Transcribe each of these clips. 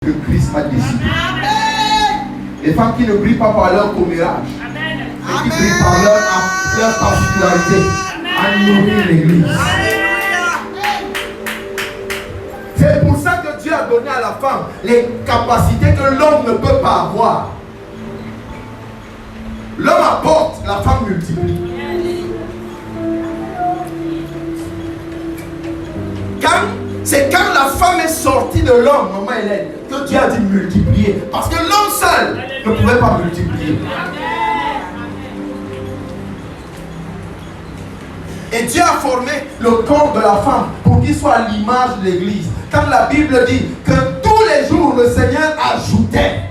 que Christ a décidé. Les femmes qui ne brillent pas par leur commérage, mais qui brillent par leur particularité à nourrir l'église. C'est pour ça que Dieu a donné à la femme les capacités que l'homme ne peut pas avoir. L'homme apporte, la femme multiplie. C'est quand la femme est sortie de l'homme, maman Hélène, que Dieu a dit multiplier. Parce que l'homme seul ne pouvait pas multiplier. Et Dieu a formé le corps de la femme pour qu'il soit à l'image de l'église. Quand la Bible dit que tous les jours le Seigneur ajoutait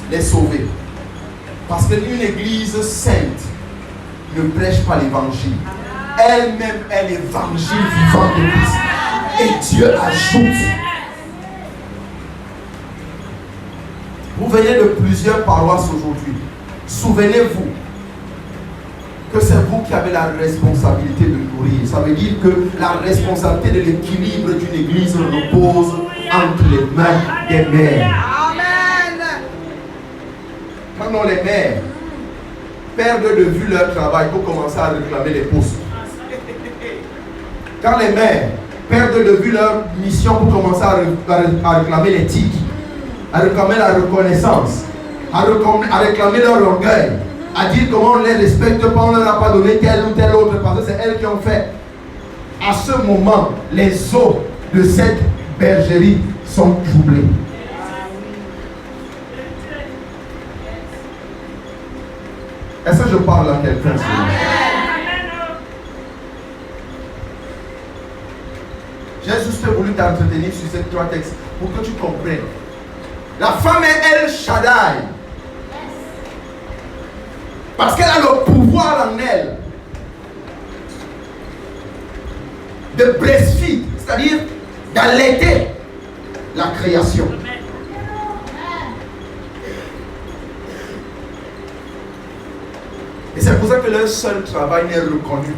les sauvés. Parce qu'une église sainte ne prêche pas l'évangile. Elle-même est l'évangile vivant de Christ. Et Dieu ajoute. Vous venez de plusieurs paroisses aujourd'hui. Souvenez-vous que c'est vous qui avez la responsabilité de nourrir. Ça veut dire que la responsabilité de l'équilibre d'une église repose entre les mains des mères. Amen. Quand les mères perdent de vue leur travail pour commencer à réclamer les postes. Quand les mères perdent de vue leur mission pour commencer à réclamer les titres, à réclamer la reconnaissance, à réclamer leur orgueil, à dire comment on ne les respecte pas, on ne leur a pas donné tel ou tel autre, parce que c'est elles qui ont fait. À ce moment, les eaux de cette bergerie sont troublées. Est-ce que je parle à quelqu'un? J'ai juste voulu t'entretenir sur ces trois textes pour que tu comprennes. La femme est El Shaddai. Parce qu'elle a le pouvoir en elle de breastfeed, c'est-à-dire d'allaiter la création. Et c'est pour ça que leur seul travail n'est reconnu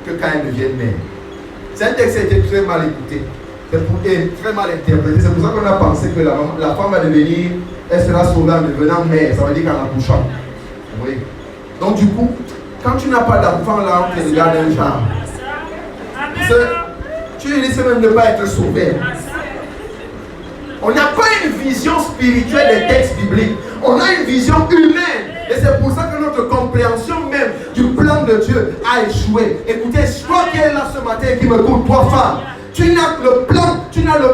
que quand elles deviennent mères. Cet texte a été très mal écouté, très mal interprété. C'est pour ça qu'on a pensé que la femme va devenir, elle sera sauvée en devenant mère, ça veut dire qu'en accouchant. Oui. Donc du coup, quand tu n'as pas d'enfant là, on te regarde un genre. Tu risques même de ne pas être sauvé. On n'a pas une vision spirituelle des textes bibliques. On a une vision humaine. Et c'est pour ça que notre compréhension même du plan de Dieu a échoué. Écoutez, toi qui es là ce matin et qui me écoute, toi femme, tu n'as le plan, tu n'as le